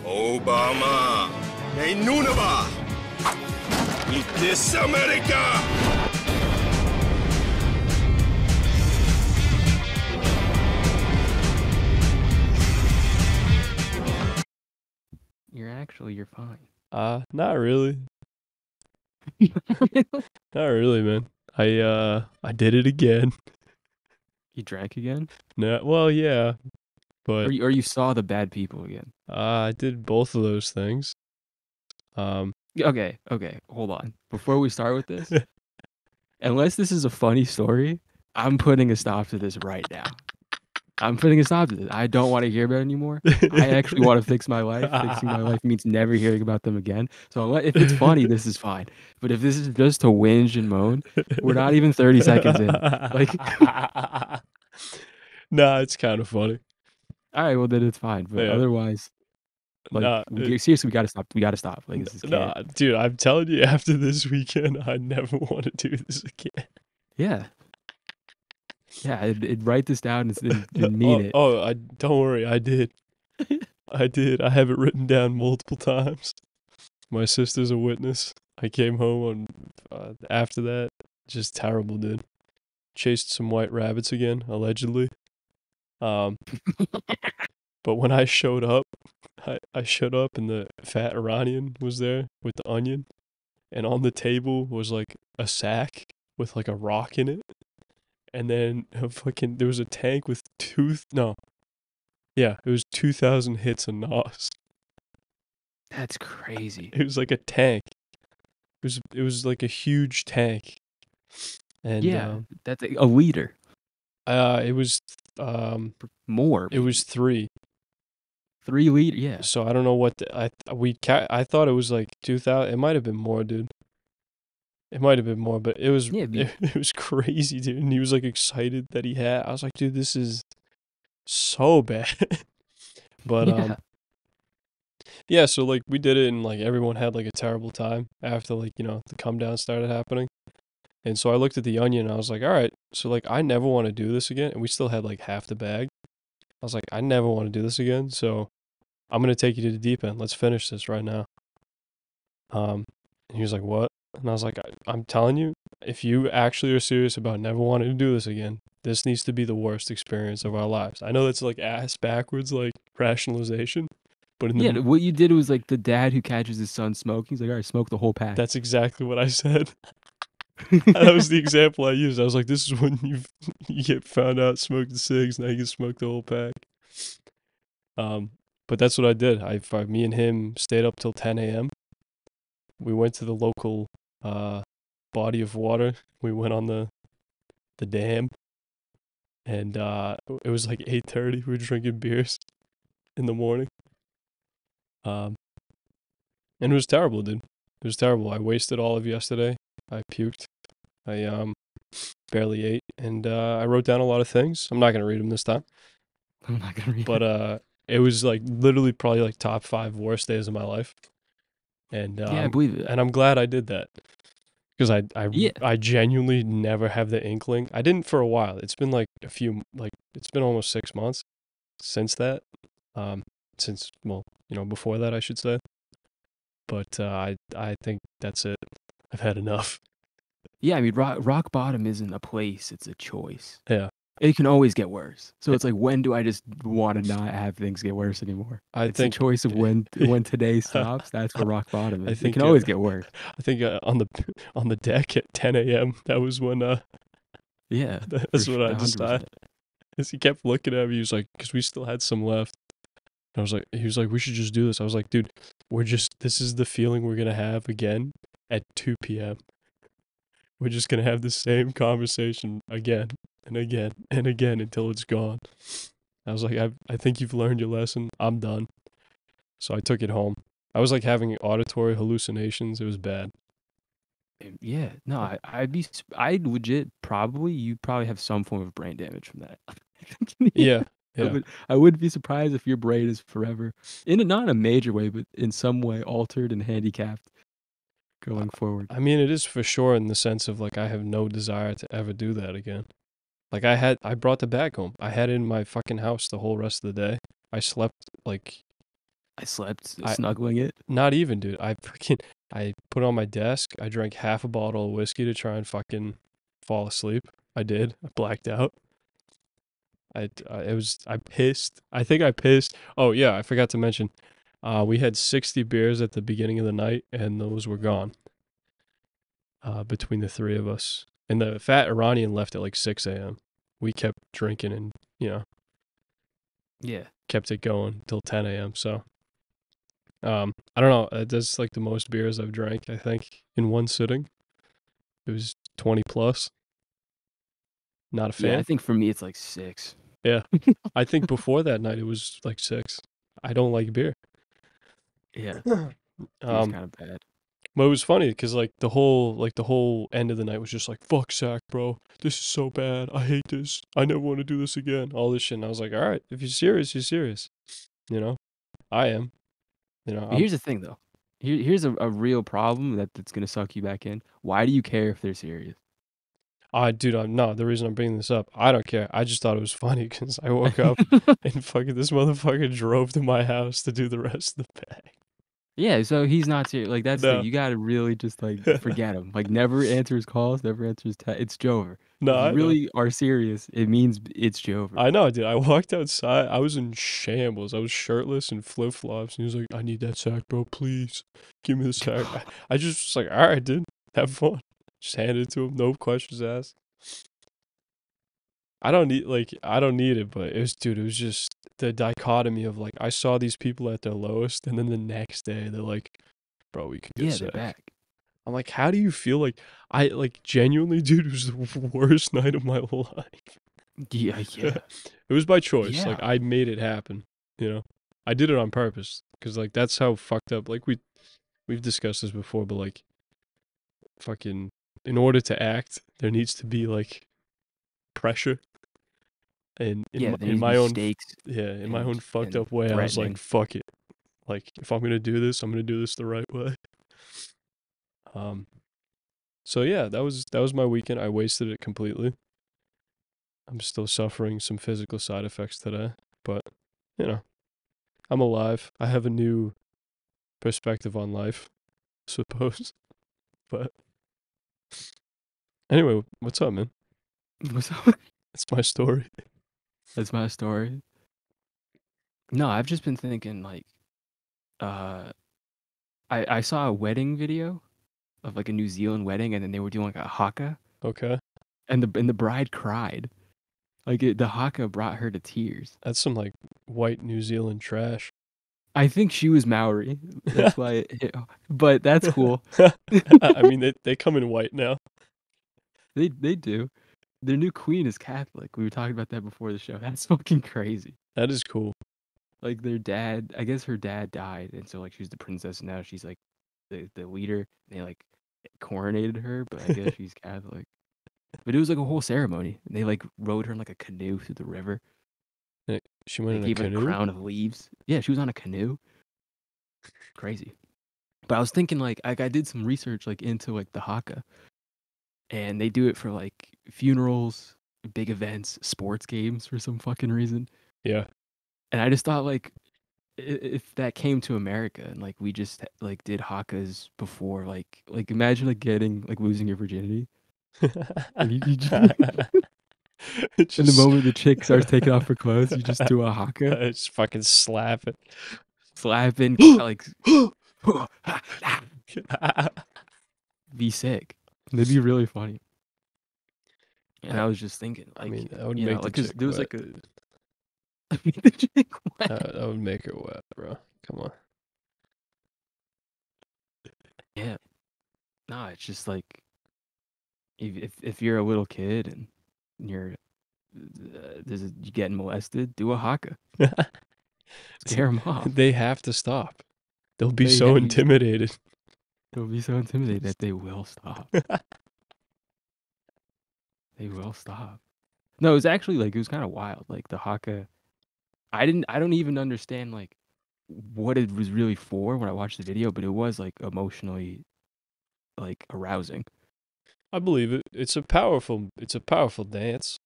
Obama. Hey, Nunava. Eat this, America. You're fine. Not really. Not really, man. I did it again. You drank again? No, well, yeah, but Or you saw the bad people again? I did both of those things. Okay, hold on. Before we start with this, unless this is a funny story, I'm putting a stop to this right now. I'm putting a stop to this. I don't want to hear about it anymore. I actually want to fix my life. Fixing my life means never hearing about them again. So if it's funny, this is fine. But if this is just to whinge and moan, we're not even 30 seconds in. Like, nah, it's kind of funny. all right, well then it's fine. But Yeah. otherwise, like, Nah, seriously, we gotta stop. We gotta stop. Like, this is nah, dude, I'm telling you, after this weekend, I never want to do this again. Yeah. Yeah, I'd write this down and mean it. Oh, don't worry, I did. I did. I have it written down multiple times. My sister's a witness. I came home on after that. Just terrible, dude. Chased some white rabbits again, allegedly. But when I showed up, I showed up and the fat Iranian was there with the onion, and on the table was like a sack with like a rock in it, and then there was a tank with it was 2,000 hits of NOS. That's crazy. It was like a tank. It was like a huge tank. And yeah, that's a liter. It was more. It was 3. 3 liter, yeah. So I don't know what I thought it was like 2,000. It might have been more, dude. It might have been more, but it was it was crazy, dude. And he was like excited that he had. I was like, dude, this is so bad. But yeah, so like we did it and like everyone had like a terrible time after like, the come down started happening. And so I looked at the onion and I was like, all right, so like I never want to do this again. And we still had like half the bag. I was like, I never want to do this again. So I'm going to take you to the deep end. Let's finish this right now. And he was like, what? And I was like, I'm telling you, if you actually are serious about never wanting to do this again, this needs to be the worst experience of our lives. I know that's like ass backwards, like rationalization. But what you did was like the dad who catches his son smoking. He's like, all right, smoke the whole pack. That's exactly what I said. That was the example I used. I was like, this is when you get found out smoking cigs, now you can smoke the whole pack. But that's what I did. Me and him stayed up till 10 a.m. We went to the local body of water. We went on the dam, and it was like 8:30. We were drinking beers in the morning. And it was terrible, dude. It was terrible. I wasted all of yesterday. I puked. I barely ate, and I wrote down a lot of things. I'm not gonna read them this time. I'm not gonna read. But it was like literally probably like top 5 worst days of my life. And yeah, I believe it. And I'm glad I did that because I genuinely never have the inkling. I didn't for a while. It's been like it's been almost 6 months since that. Before that I should say. But I think that's it. I've had enough. Yeah, I mean, rock bottom isn't a place; it's a choice. Yeah, it can always get worse. So it's like, when do I just want to not have things get worse anymore? It's a choice of when today stops. That's where rock bottom is. It can always get worse. I think on the deck at 10 a.m. that was when yeah, that's what I decided. As he kept looking at me, he was like, because we still had some left. And he was like, we should just do this. I was like, dude, this is the feeling we're gonna have again at 2 p.m. We're just going to have the same conversation again and again and again until it's gone. I was like, I think you've learned your lesson. I'm done. So I took it home. I was like having auditory hallucinations. It was bad. Yeah. No, I'd legit you'd probably have some form of brain damage from that. Yeah. I wouldn't be surprised if your brain is forever, not in a major way, but in some way altered and handicapped going forward. I mean, it is for sure in the sense of like I have no desire to ever do that again. Like I brought the bag home. I had it in my fucking house the whole rest of the day. I slept like I slept I snuggling it. Not even, dude. I put it on my desk. I drank half a bottle of whiskey to try and fucking fall asleep. I did. I blacked out. I pissed. I think I pissed. Oh yeah, I forgot to mention. We had 60 beers at the beginning of the night, and those were gone. Between the three of us, and the fat Iranian left at like 6 a.m. We kept drinking and Yeah. kept it going till 10 a.m. So, I don't know. That's like the most beers I've drank, I think, in one sitting. It was 20 plus. Not a Yeah, I fan. think for me it's like 6. Yeah. I think before that night it was like 6. I don't like beer. Yeah. Beer's Um, kind of bad. but it was funny because like the whole end of the night was just like, fuck Zach, bro. This is so bad. I hate this. I never want to do this again. All this shit. And I was like, all right, if you're serious, you're serious. You know, I am. You know, But here's the thing though. Here's a real problem that's gonna suck you back in. Why do you care if they're serious? dude, I'm no, the reason I'm bringing this up, I don't care. I just thought it was funny because I woke up and fucking this motherfucker drove to my house to do the rest of the bag. Yeah, so he's not serious. Like that's the thing. No, You gotta really just like forget him. Like never answer his calls, never answer his text. It's Jover. no, If you I know. really are serious, it means it's Jover. I know, dude. I walked outside. I was in shambles. I was shirtless and flip flops. And he was like, I need that sack, bro. Please give me the sack. I just was like, all right, dude. Have fun. Just handed it to him. No questions asked. I don't need it, but it was just the dichotomy of like, I saw these people at their lowest. And then the next day, they're like, bro, we could get Yeah, they're sick. back. I'm like, how do you feel? Like, I like genuinely, dude, it was the worst night of my life. Yeah, yeah, It was by choice. yeah. Like I made it happen. You know, I did it on purpose because like that's how fucked up. Like we've discussed this before, but like fucking in order to act, there needs to be like pressure. And Yeah, there in needs to my be own stakes yeah in my and own fucked up way, I was like, threatening. fuck it. Like if I'm gonna do this, I'm gonna do this the right way. Um. So yeah, that was my weekend. I wasted it completely. I'm still suffering some physical side effects today, but you know, I'm alive. I have a new perspective on life, I suppose. But anyway, what's up, man? What's up? That's my story. That's my story. No, I've just been thinking like, uh, I saw a wedding video of like a New Zealand wedding, and then they were doing like a haka, Okay, and the bride cried. Like the haka brought her to tears. that's some like white New Zealand trash. I think she was Maori. That's why it hit. But that's cool. I mean, they come in white now. They do. Their new queen is Catholic. We were talking about that before the show. That's fucking crazy. That is cool. Like their dad, I guess her dad died, and so like she's the princess, and now she's like the leader. They like coronated her, but I guess she's Catholic. But it was like a whole ceremony. And they like rode her in like a canoe through the river. She went They in a gave her a canoe. crown of leaves. Yeah, she was on a canoe. Crazy. But I was thinking like I did some research like into like the haka, and they do it for like funerals, big events, sports games for some fucking reason. Yeah. And I just thought like if that came to America and like we just like did hakas before, like imagine like getting like losing your virginity, and you just, It in the just moment the chick starts taking off her clothes, you just do a haka, just fucking slap it. slapping like be sick. That'd be really funny. And I, I was just thinking, I like, mean, that would you know, make the like, cause chick there was wet. like a, I mean, the chick wet. That would make her wet, bro. Come on. Yeah, no, it's just like if you're a little kid and you're you getting molested, do a haka, scare them off. They have to stop. They'll be They so ha- you- intimidated. They'll be so intimidated that they will stop. They will stop. No, it was actually like it was kind of wild. Like the haka, I don't even understand like what it was really for when I watched the video, but it was like emotionally like arousing. I believe it. It's a powerful dance.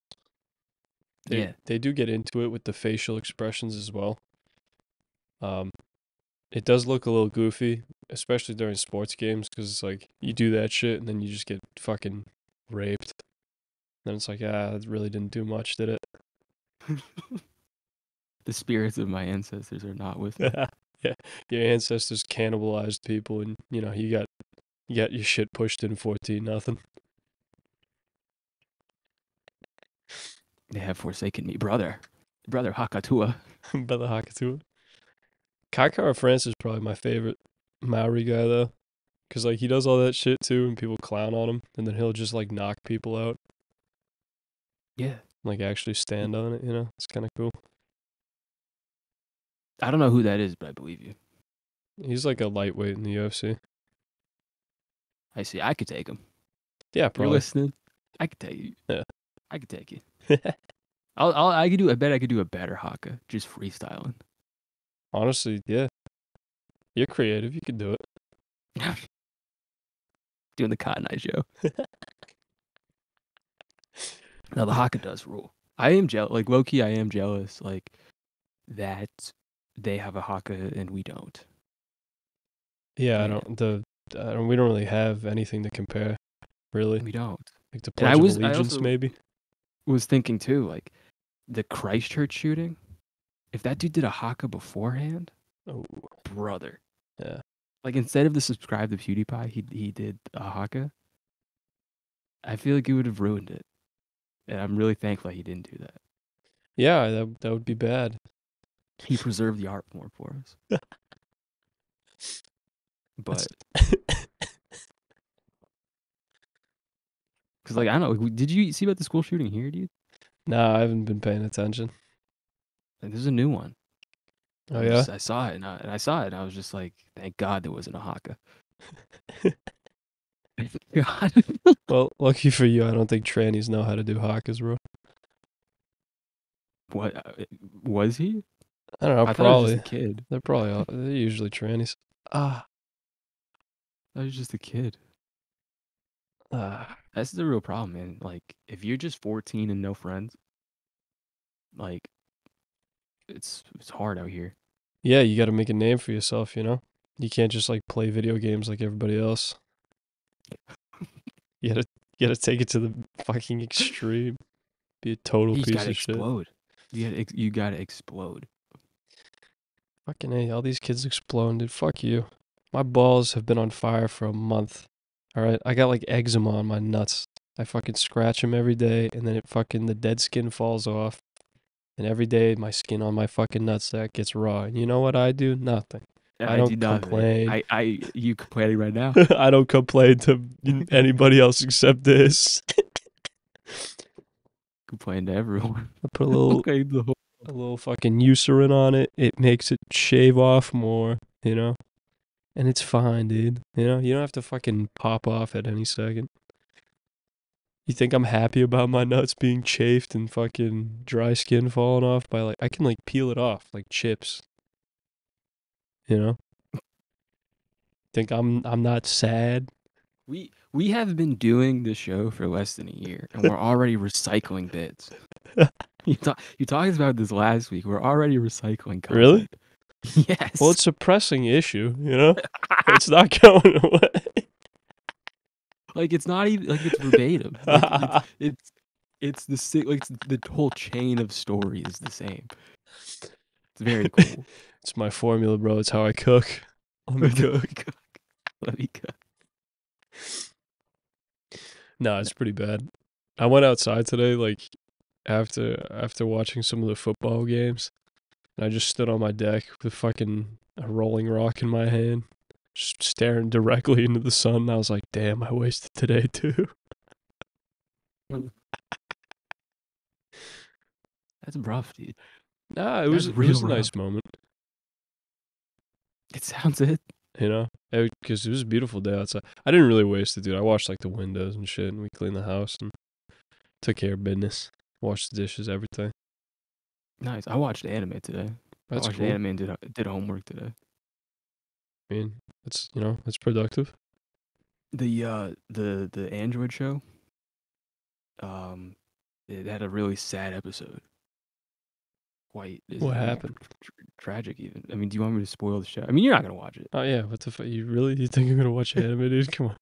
Yeah. They do get into it with the facial expressions as well. Um It does look a little goofy, especially during sports games, because it's like you do that shit and then you just get fucking raped. Then it's like, that really didn't do much, did it? The spirits of my ancestors are not with me. Yeah, your ancestors cannibalized people, and you got your shit pushed in 14-0. They have forsaken me, brother Hakatua. Brother Hakatua. Kaikara France is probably my favorite Maori guy though, because like he does all that shit too, and people clown on him, and then he'll just like knock people out, Yeah. like actually stand on it. It's kind of cool. I don't know who that is, but I believe you. He's like a lightweight in the UFC. I see. I could take him. Yeah, You're probably. listening. I could take you. Yeah. I could take you. I could do. I bet I could do a better haka, just freestyling. Honestly, yeah. You're creative. You could do it. Doing the Cotton Eye Joe. Now the haka does rule. I am jealous. Like low key, I am jealous. Like that they have a haka and we don't. Yeah, Yeah. we don't really have anything to compare, really. We don't. Like the Pledge of Allegiance, maybe. Was thinking too, like the Christchurch shooting. If that dude did a haka beforehand, Oh, brother. yeah. Like instead of the subscribe to PewDiePie, he did a haka. I feel like he would have ruined it, and I'm really thankful he didn't do that. Yeah, that would be bad. He preserved the art form for us. But because like I don't know, did you see about the school shooting here, dude? Nah, I haven't been paying attention. Like there's a new one. Oh yeah. I saw it, and I saw it, and I was just like, thank God there wasn't a haka. God. Well, lucky for you, I don't think trannies know how to do hakas, bro. What was he? I don't know. I thought it was Probably. just a kid. They're usually trannies. That was just a kid. That's the real problem, man. Like, if you're just 14 and no friends, like, it's hard out here. Yeah, you got to make a name for yourself. You can't just like play video games like everybody else. You gotta take it to the fucking extreme. Be a total You piece gotta of shit. explode. You gotta explode. Fucking A, all these kids explode, dude. Fuck you. My balls have been on fire for a month. Alright? I got like eczema on my nuts. I fucking scratch them every day, and then the dead skin falls off. And every day my skin on my fucking nutsack gets raw. And you know what I do? Nothing. I don't complain. You complaining right now? I don't complain to anybody else except this. Complain to everyone. I put a little fucking Eucerin on it. It makes it shave off more, and it's fine, dude. You don't have to fucking pop off at any second. You think I'm happy about my nuts being chafed and fucking dry skin falling off by I can peel it off like chips. Think I'm not sad? We have been doing the show for less than a year, and we're already recycling bits. You talked about this last week. We're already recycling content. Really? Yes. Well, it's a pressing issue, It's not going away. Like it's not even like it's verbatim. It's the whole chain of story is the same. It's very cool. It's my formula, bro. It's how I cook. Let me cook. Let me cook. No, it's pretty bad. I went outside today, after watching some of the football games, and I just stood on my deck with fucking a rolling rock in my hand, just staring directly into the sun. And I was like, damn, I wasted today too. That's rough, dude. Nah, it was a nice moment. It sounds it. Because it was a beautiful day outside. I didn't really waste it, dude. I washed the windows and shit, and we cleaned the house and took care of business. Washed the dishes, everything. Nice. I watched anime today. That's I watched cool. anime and did homework today. I mean, it's it's productive. The Android show. It had a really sad episode. quite is What happened? tragic. Even I mean, do you want me to spoil the show? I mean, you're not gonna watch it. Oh yeah, what the fuck? You think I'm gonna watch anime, dude? Come on.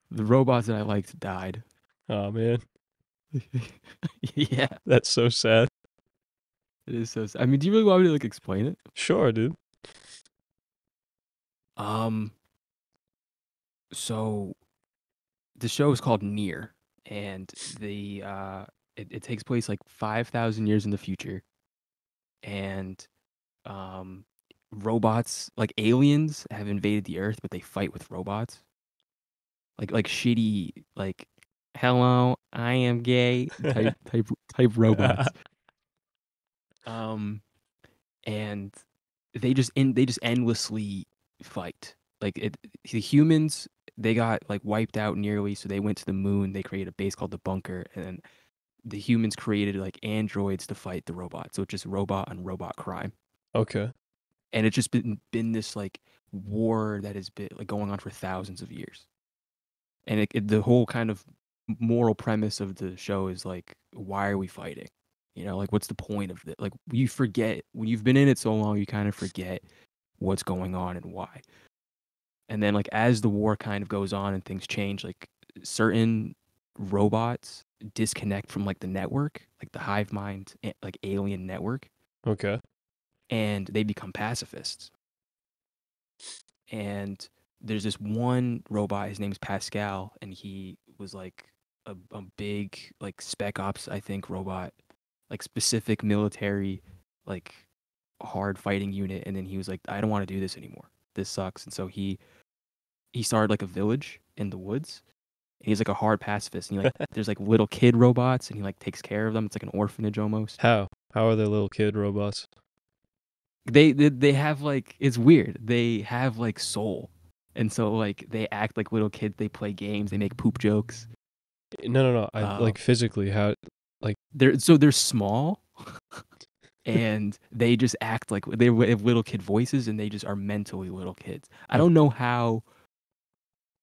The robots that I liked died. Oh man, Yeah, that's so sad. it is so. I mean, do you really want me to like explain it? Sure, dude. Um, so the show is called Nier, and it takes place like 5,000 years in the future, and um, robots like aliens have invaded the Earth, but they fight with robots, like shitty like, hello, I am gay type robots. Um, and they just endlessly fight. Like the humans, they got like wiped out nearly, so they went to the moon. They created a base called the bunker, and then the humans created like androids to fight the robots. So it's just robot on robot crime, Okay. and it's just been this like war that has been like going on for thousands of years. And the whole kind of moral premise of the show is like, why are we fighting? You know, like what's the point of it? Like you forget when you've been in it so long, you kind of forget what's going on and why. And then like as the war kind of goes on and things change, like certain robots disconnect from like the network, like the hive mind, like alien network, Okay. and they become pacifists. And there's this one robot, his name's Pascal, and he was like a big like spec ops, I think, robot, like specific military, like hard fighting unit. And then he was like, I don't want to do this anymore. This sucks. And so he started like a village in the woods. And he's like a hard pacifist. And he like there's like little kid robots, and he like takes care of them. It's like an orphanage almost. How? How are they little kid robots? They have like, it's weird. They have like soul. And so like they act like little kids, they play games, they make poop jokes. No. I Uh like physically how like they're small and they just act like they have little kid voices, and they just are mentally little kids. I don't know how.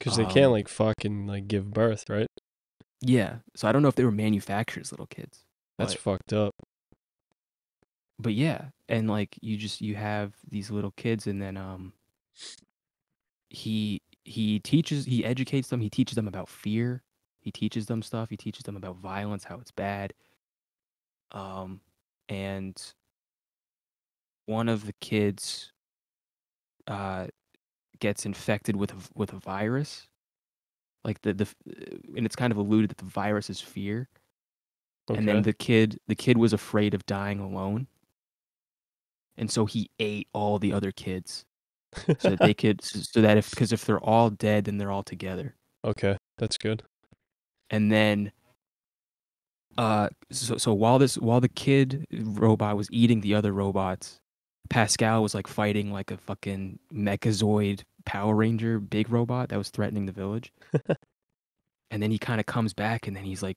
because they can't like fucking like give birth, right? Yeah, so I don't know if they were manufactured as little kids. That's But fucked up. yeah, and like you have these little kids, and then he educates them, he teaches them about fear, he teaches them stuff, he teaches them about violence, how it's bad. And one of the kids uh gets infected with a virus, like and it's kind of alluded that the virus is fear. And then Okay. the kid was afraid of dying alone, and so he ate all the other kids so that they could, so that if they're all dead, then they're all together. Okay, that's good. And then so while the kid robot was eating the other robots, Pascal was like fighting like a fucking mechazoid Power Ranger big robot that was threatening the village. And then he kind of comes back, and then he's like,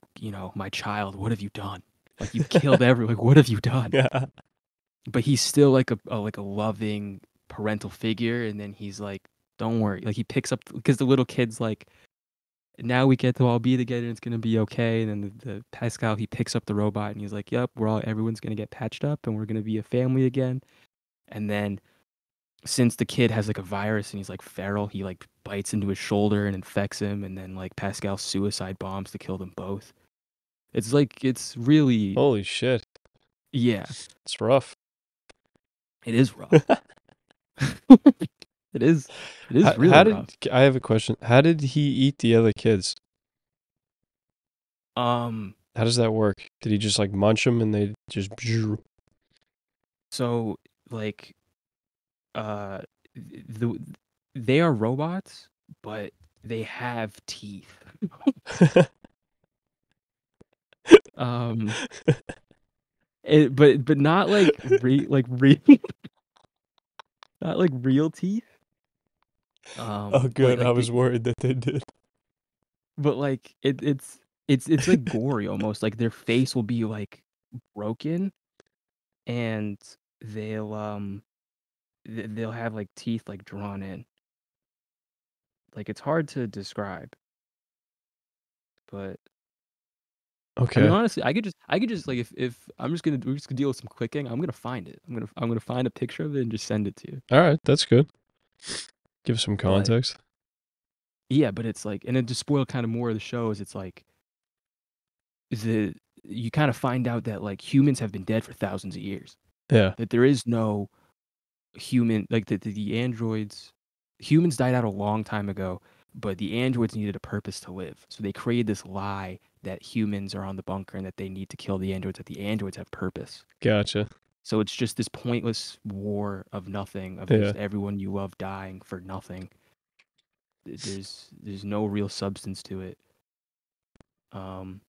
my child, what have you done? Like, you've killed everyone. Like, what have you done? Yeah. But he's still like a loving parental figure. And then he's like, don't worry. Like, he picks up, because the little kid's like, now we get to all be together, and it's gonna be okay. And then the Pascal, he picks up the robot, and he's like, yep, everyone's gonna get patched up, and we're gonna be a family again. And then since the kid has like a virus and he's like feral, he like bites into his shoulder and infects him, and then like Pascal suicide bombs to kill them both. It's like, it's really, Holy shit. yeah, It's rough. it is rough. It is really How rough. did I have a question? How did he eat the other kids? Um, How does that work? Did he just like munch them and they just so like the they are robots, but they have teeth. Um, but not like not like real teeth. Oh good, I Like was worried that they did. but like it's like gory almost. Like their face will be like broken, and they'll they'll have like teeth like drawn in. Like it's hard to describe, but Okay. I mean, honestly, I could just like if we're just gonna deal with some clicking. I'm gonna find it. I'm gonna find a picture of it and just send it to you. All right, that's good. Give some But context. yeah, but it's like, and then to spoil kind of more of the show is it's like the you kind of find out that like humans have been dead for thousands of years. Yeah. That there is no human like the androids. Humans died out a long time ago, but the androids needed a purpose to live. So they created this lie that humans are on the bunker and that they need to kill the androids. That the androids have purpose. Gotcha. So it's just this pointless war of nothing, of Yeah. just everyone you love dying for nothing. There's no real substance to it. And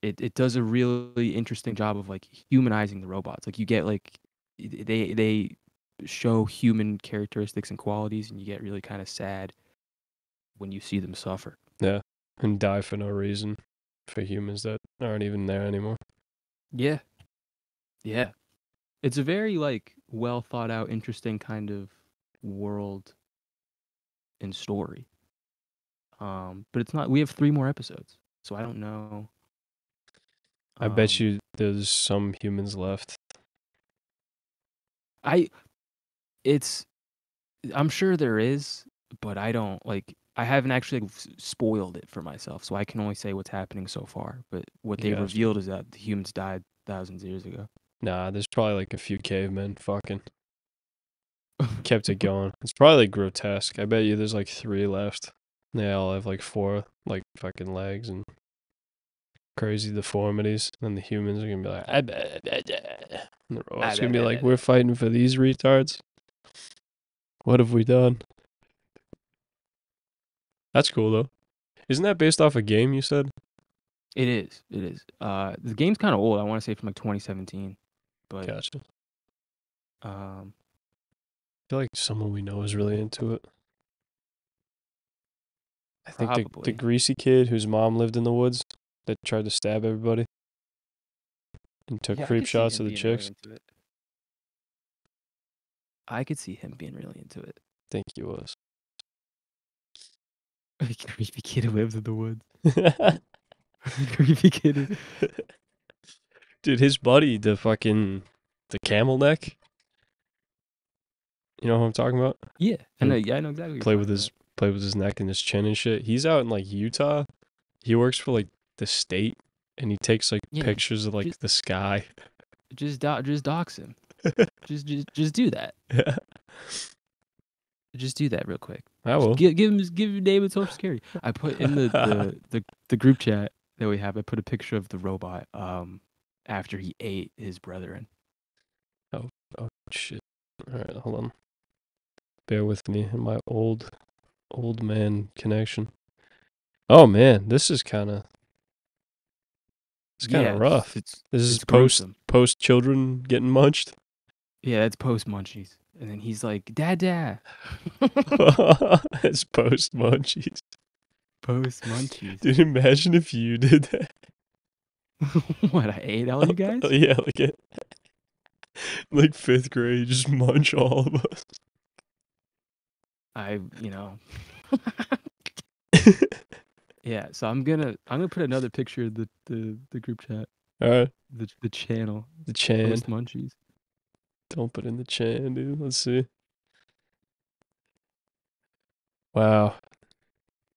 it does a really interesting job of like humanizing the robots. Like you get like they show human characteristics and qualities, and you get really kind of sad when you see them suffer. Yeah. And die for no reason for humans that aren't even there anymore. Yeah, yeah. It's a very like well thought out, interesting kind of world and story. But it's not. We have 3 more episodes, so I don't know. I bet Um, you there's some humans left. I it's I'm sure there is, but I don't like. I haven't actually spoiled it for myself, so I can only say what's happening so far. But what they Gotcha. revealed is that the humans died thousands of years ago. Nah, there's probably like a few cavemen fucking kept it going. It's probably like grotesque. I bet you there's like 3 left. They all have like 4 like fucking legs and crazy deformities. And the humans are gonna be like, "Ah, bah, bah, bah." And the robots gonna be like, we're fighting for these retards. What have we done? That's cool though. Isn't that based off a game you said? It is. It is. The game's kind of old. I want to say from like 2017, but Gotcha. um, I feel like someone we know is really into it. I think the probably. greasy kid whose mom lived in the woods that tried to stab everybody and took Yeah, I creep could see shots him of the being really chicks. into it. I could see him being really into it. I think he was. Creepy kid who lives in the woods. Creepy kid. Dude, his buddy, the camel neck. You know what I'm talking about? Yeah, I Who know. Yeah, I know exactly. What Play you're with talking his neck and his chin and shit. He's out in like Utah. He works for like the state and he takes like Yeah, pictures of like just the sky. just dox him. Just do that. Yeah. Just do that real quick. I Just will. give your name and social security. I put in the group chat that we have. I put a picture of the robot after he ate his brethren. Oh shit. Alright, hold on. Bear with me in my old man connection. Oh man, this is kinda Yeah, rough. This is it's gruesome. post children getting munched. Yeah, it's post munchies, and then he's like, "Dad." It's post munchies. Post munchies. Dude, imagine if you did that. What, I ate all you guys? Yeah, like 5th grade, just munch all of us. You know. Yeah, so I'm gonna put another picture of the group chat. Alright. The channel. The Chan. Post munchies. Don't put in the Chan, dude. Let's see. Wow.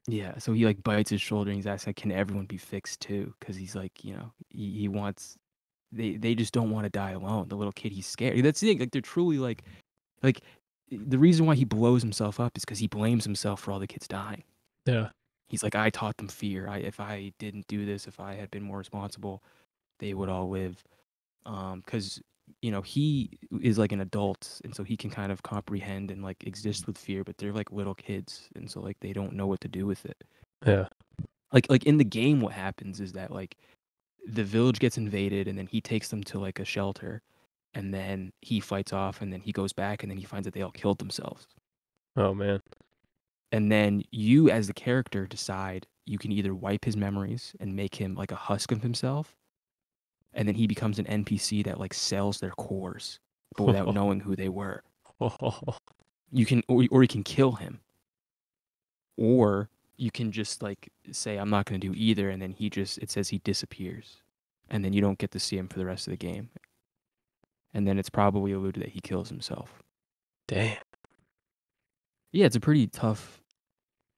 Yeah, so he like bites his shoulder and he's asking, "Can everyone be fixed too?" Because he's like, he wants. They just don't want to die alone. The little kid, he's scared. That's the thing. Like they're truly like the reason why he blows himself up is because he blames himself for all the kids dying. Yeah. He's like, I taught them fear. If I didn't do this, if I had been more responsible, they would all live. Because he is like an adult, and so he can kind of comprehend and like exist with fear. But they're like little kids, and so like they don't know what to do with it. Yeah. Like in the game, what happens is that like the village gets invaded, and then he takes them to like a shelter, and then he fights off, and then he goes back, and then he finds that they all killed themselves. Oh man. And then you, as the character, decide you can either wipe his memories and make him like a husk of himself, and then he becomes an NPC that like sells their cores, but without knowing who they were. You can, or you can kill him, or you can just like say I'm not going to do either, and then it says he disappears, and then you don't get to see him for the rest of the game, and then it's probably alluded that he kills himself. Damn. Yeah, it's a pretty tough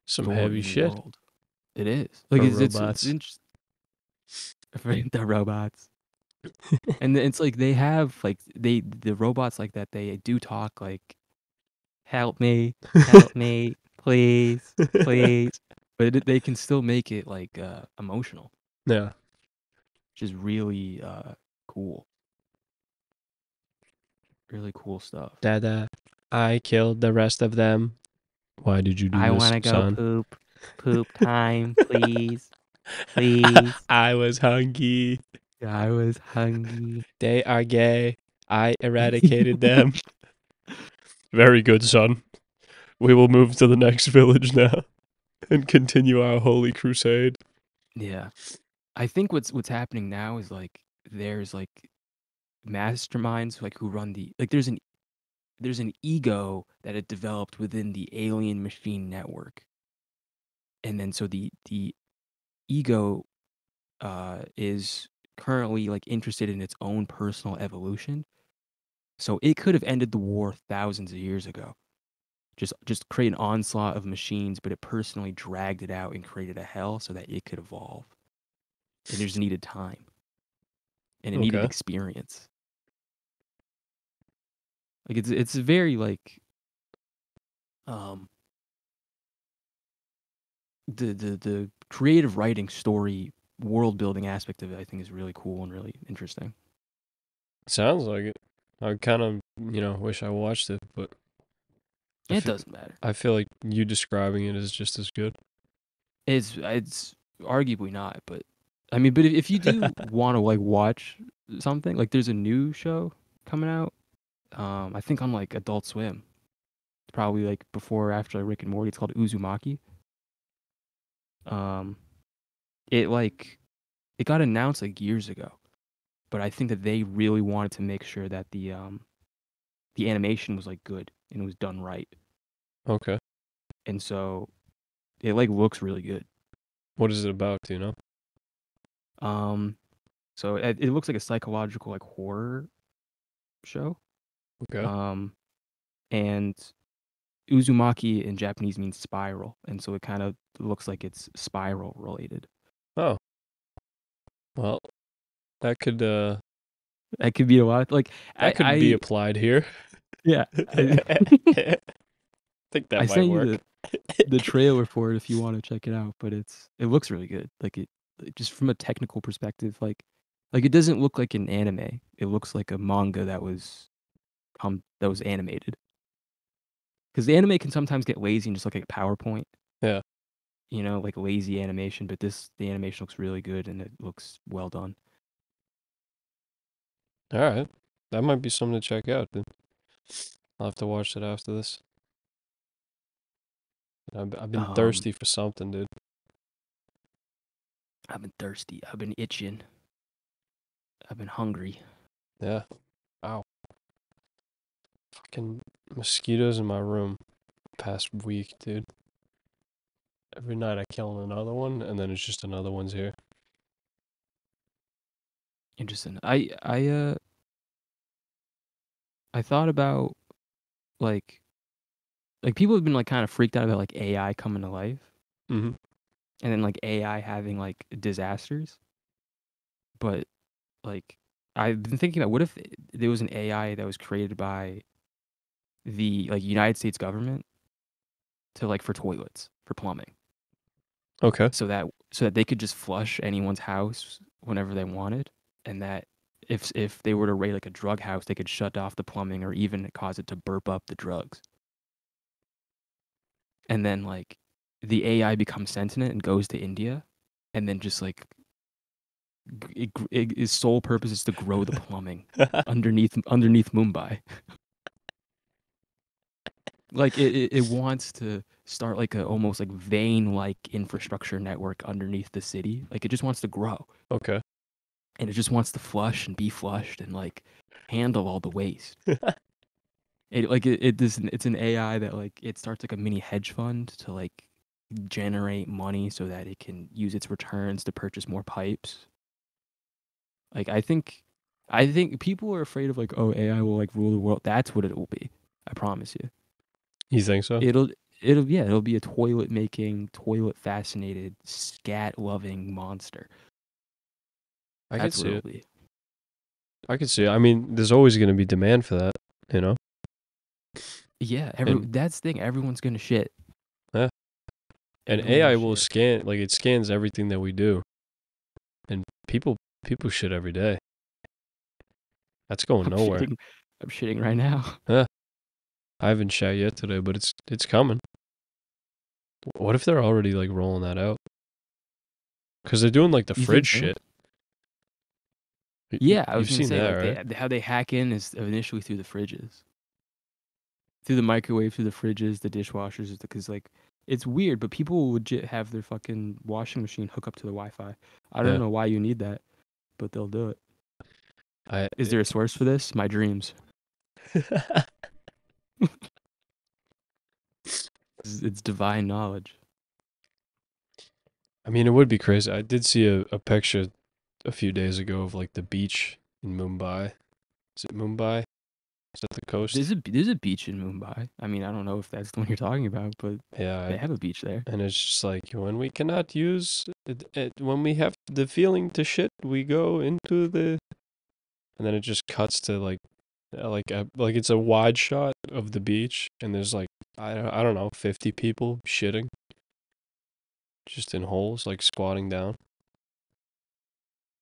Some story heavy and shit world. It is like for it's robots. interesting for the robots, and it's like they have like the robots like that they do talk like help me, please, please, but they can still make it like emotional, Yeah. which is really cool. Really cool stuff. Dada, I killed the rest of them. Why did you do I this, want to go son? poop. Poop time, please. Please. I was hungry. I was hungry. They are gay. I eradicated them. Very good, son. We will move to the next village now and continue our holy crusade. Yeah. I think what's happening now is like there's like masterminds like who run the like there's an ego that had developed within the alien machine network. And then so the ego is currently like interested in its own personal evolution. So it could have ended the war thousands of years ago. Just create an onslaught of machines, but it personally dragged it out and created a hell so that it could evolve. And it just needed time. And it needed Okay. experience. Like it's very like the creative writing story world building aspect of it I think is really cool and really interesting. Sounds like it. I kind of, wish I watched it, but It doesn't matter. I feel like you describing it is just as good. It's arguably not, but I mean, but if you do want to like watch something, like there's a new show coming out, I think on like Adult Swim. It's probably like before or after like Rick and Morty. It's called Uzumaki. Um, it got announced like years ago, but I think that they really wanted to make sure that the animation was like good and it was done right, Okay. and so it like looks really good. What is it about, do you know? So it looks like a psychological like horror show. Okay. And Uzumaki in Japanese means spiral, and so it kind of looks like it's spiral related. Oh. Well, that could That could be a lot. Like be applied here. yeah, I think that I might sent work. you the trailer for it if you want to check it out. But it looks really good. Like it just from a technical perspective, like it doesn't look like an anime. It looks like a manga that was animated. Because the anime can sometimes get lazy and just look like a PowerPoint. Yeah. Like lazy animation, but the animation looks really good and it looks well done. All right. That might be something to check out, then. I'll have to watch it after this. I've been thirsty for something, dude. I've been thirsty. I've been itching. I've been hungry. Yeah. Ow. Fucking mosquitoes in my room past week, dude. Every night I kill another one, and then it's just another one's here. Interesting. I thought about like people have been like kind of freaked out about like AI coming to life. Mm-hmm. And then like AI having like disasters. But like I've been thinking about what if there was an AI that was created by the like United States government to like for toilets, for plumbing. Okay. So that they could just flush anyone's house whenever they wanted, and that if they were to raid like a drug house, they could shut off the plumbing or even cause it to burp up the drugs. And then like the AI becomes sentient and goes to India, and then just like its sole purpose is to grow the plumbing underneath Mumbai. Like it wants to start like a almost like vein like infrastructure network underneath the city. Like it just wants to grow. Okay. And it just wants to flush and be flushed and like handle all the waste. It's an AI that like it starts like a mini hedge fund to like generate money so that it can use its returns to purchase more pipes. Like I think people are afraid of like, oh, AI will like rule the world. That's what it will be. I promise you. You think so? It'll yeah, it'll be a toilet making, toilet fascinated, scat loving monster. I could That's what see it'll it. be. I could see it. I mean, there's always going to be demand for that, you know? Yeah, And that's the thing. Everyone's gonna shit. yeah. And Everyone's AI gonna will shit. scan, like it scans everything that we do. And people shit every day. That's going I'm nowhere. shitting. I'm shitting right now. Yeah. I haven't shat yet today, but it's coming. What if they're already like rolling that out? Because they're doing like the You think fridge so? shit. Yeah, I was You've gonna seen say that, like right? how they hack in is initially through the fridges, through the microwave, through the fridges, the dishwashers, because like it's weird, but people will legit have their fucking washing machine hook up to the Wi-Fi. I don't Yeah. know why you need that, but they'll do it. I Is there a source for this? My dreams. It's divine knowledge. I mean, it would be crazy. I did see a picture a few days ago of like the beach in Mumbai. Is it Mumbai? Is that the coast? There's a beach in Mumbai. I mean, I don't know if that's the one you're talking about, but Yeah, they have a beach there. and it's just like when we cannot use when we have the feeling to shit, we go into the, and then it just cuts to like it's a wide shot of the beach, and there's like I don't know 50 people shitting just in holes, like squatting down.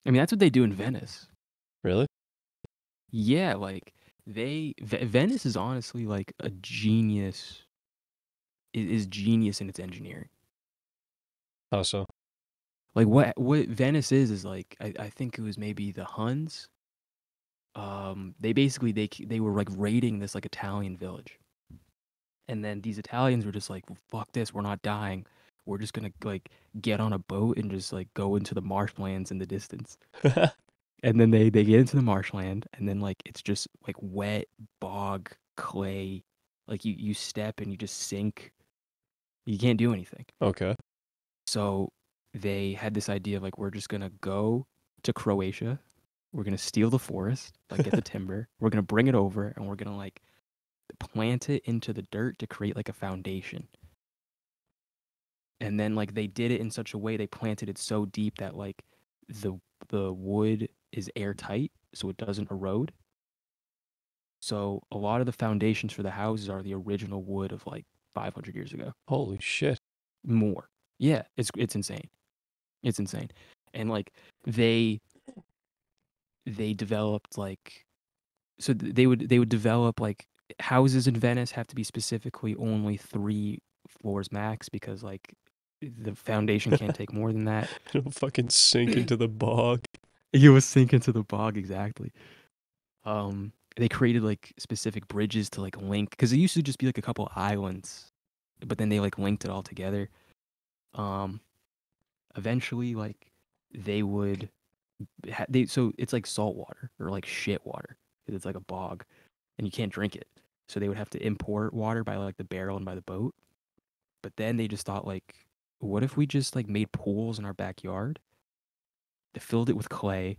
I mean, that's what they do in Venice. Really? Yeah, like Venice is honestly like a genius. It is genius in its engineering. How so? Like what Venice is like I think it was maybe the Huns. They basically they were like raiding this like Italian village, and then these Italians were just like, well, fuck this, we're not dying. We're just gonna like get on a boat and just like go into the marshlands in the distance. And then they get into the marshland, and then like it's just like wet bog clay, like you step and you just sink. You can't do anything. Okay. So they had this idea of like, we're just gonna go to Croatia, we're gonna steal the forest, like get the timber, we're gonna bring it over, and we're gonna like plant it into the dirt to create like a foundation. And then like they did it in such a way, they planted it so deep that like the the wood is airtight so it doesn't erode. So a lot of the foundations for the houses are the original wood of like 500 years ago. Holy shit. More. Yeah, it's insane. It's insane. And like they they developed like they would develop like houses in Venice have to be specifically only 3 floors max because like the foundation can't take more than that. It'll fucking sink into the bog. You would sink into the bog exactly. They created like specific bridges to like link because it used to just be like a couple islands, but then they like linked it all together. Um, Eventually, like they would so it's like salt water or like shit water 'cause it's like a bog, and you can't drink it. So they would have to import water by like the barrel and by the boat. But then they just thought like, what if we just like made pools in our backyard, they filled it with clay,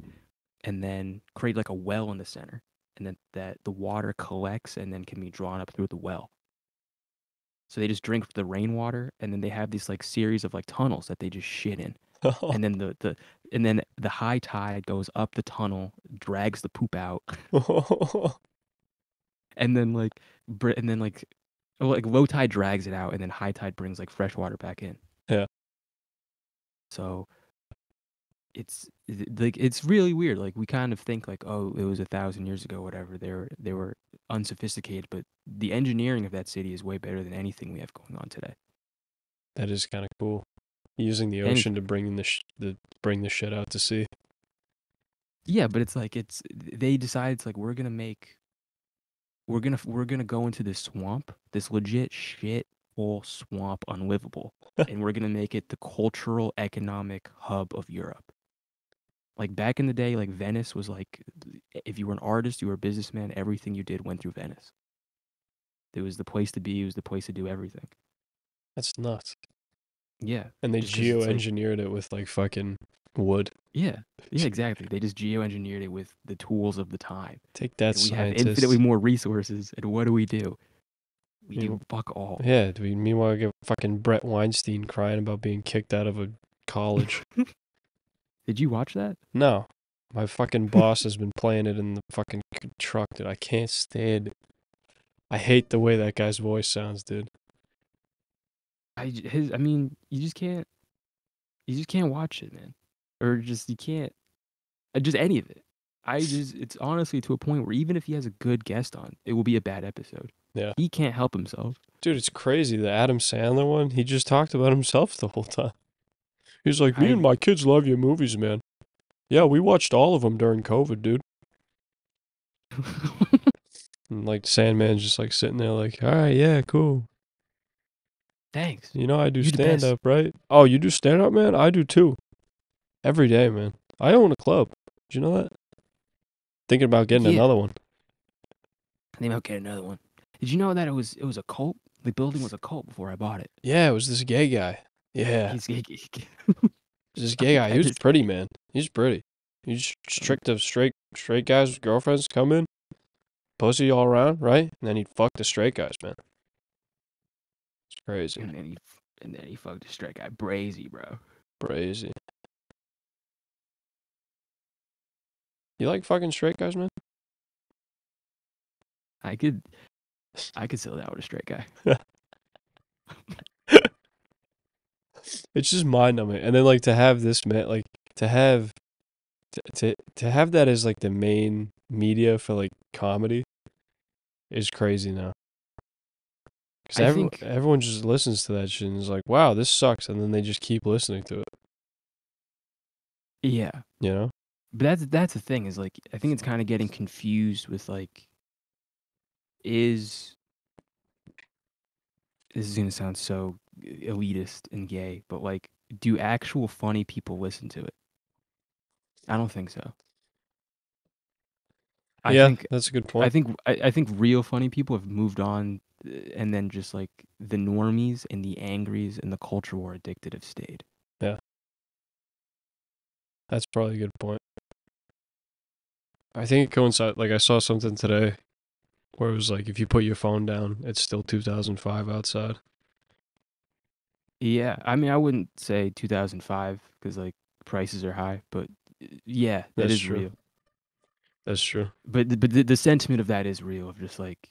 and then create like a well in the center, and then that the water collects and then can be drawn up through the well. So they just drink the rainwater, and then they have these like series of like tunnels that they just shit in, and then the high tide goes up the tunnel, drags the poop out, and then like low tide drags it out, and then high tide brings like fresh water back in. Yeah. So like it's really weird. Like we kind of think like, oh, it was 1,000 years ago, whatever. They were unsophisticated, but the engineering of that city is way better than anything we have going on today. That is kind of cool. Using the ocean Anything. to bring bring the shit out to sea. Yeah, but it's like they decide it's like we're gonna go into this swamp, this legit shit hole swamp, unlivable, and we're gonna make it the cultural economic hub of Europe. Like back in the day, like Venice was like, if you were an artist, you were a businessman, everything you did went through Venice. It was the place to be. It was the place to do everything. That's nuts. Yeah. And they Just 'cause it's like, geoengineered it with like fucking wood. yeah. Yeah, exactly. They just geoengineered it with the tools of the time. Take that, And we have infinitely scientists. more resources. And what do? We do Meanwhile- fuck all. Yeah, meanwhile, I get fucking Brett Weinstein crying about being kicked out of a college. Did you watch that? No. My fucking boss has been playing it in the fucking truck, dude. I can't stand it. I hate the way that guy's voice sounds, dude. I mean, you just can't watch it, man. Or just, you can't, just any of it. It's honestly to a point where even if he has a good guest on, it will be a bad episode. Yeah. He can't help himself. Dude, it's crazy. The Adam Sandler one, he just talked about himself the whole time. He's like, me and my kids love your movies, man. Yeah, we watched all of them during COVID, dude. And like Sandman's just like sitting there like, all right, yeah, cool. Thanks. You know I do You the best. stand up, right? Oh, you do stand up, man? I do too. Every day, man. I own a club. Did you know that? Thinking about getting Yeah. another one. They might get another one. Did you know that it was a cult? The building was a cult before I bought it. Yeah, it was this gay guy. Yeah. He's This gay guy. He was pretty, man. He's pretty. He's strict of straight guys with girlfriends come in, pussy all around, right? And then he'd fuck the straight guys, man. It's crazy. And then he fucked a straight guy. Brazy, bro. Crazy. You like fucking straight guys, man? I could settle down with a straight guy. It's just mind numbing. And then like to have this man, like to have to have that as like the main media for like comedy is crazy now. Because everyone just listens to that shit and is like, wow, this sucks. And then they just keep listening to it. Yeah. You know? But that's the thing, is like, I think it's kind of getting confused with like, this is gonna sound so elitist and gay, but like, do actual funny people listen to it? I don't think so. That's a good point. I think real funny people have moved on, and then just like the normies and the angries and the culture war addicted have stayed. Yeah. That's probably a good point. I think it coincides. Like I saw something today where it was like, if you put your phone down, it's still 2005 outside. Yeah, I mean, I wouldn't say 2005 because like prices are high, but yeah, that is true. real. That's true. But the sentiment of that is real. Of just like,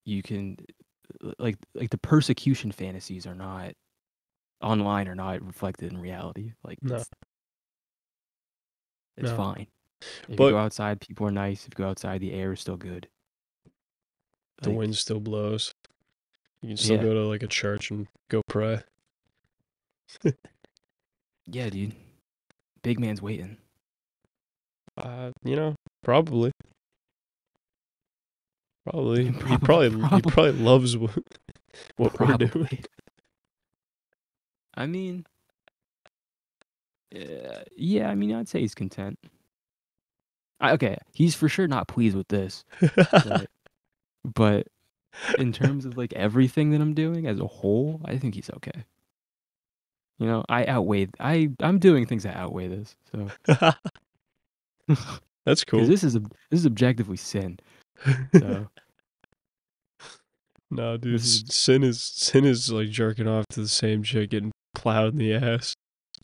you can, like the persecution fantasies are not online, are not reflected in reality. Like, No. it's No. fine. If But- you go outside, people are nice. If you go outside, the air is still good. The Like, wind still blows. You can still Yeah. go to like a church and go pray. Yeah, dude. Big man's waiting. You know, probably. Probably. He Probably. probably loves what we're doing. Probably. I mean, yeah, I mean, I'd say he's content. Okay, he's for sure not pleased with this. But in terms of like everything that I'm doing as a whole, I think he's okay. You know, I'm doing things that outweigh this. So That's cool. because this is objectively sin. So No, dude, this sin is like jerking off to the same chick getting plowed in the ass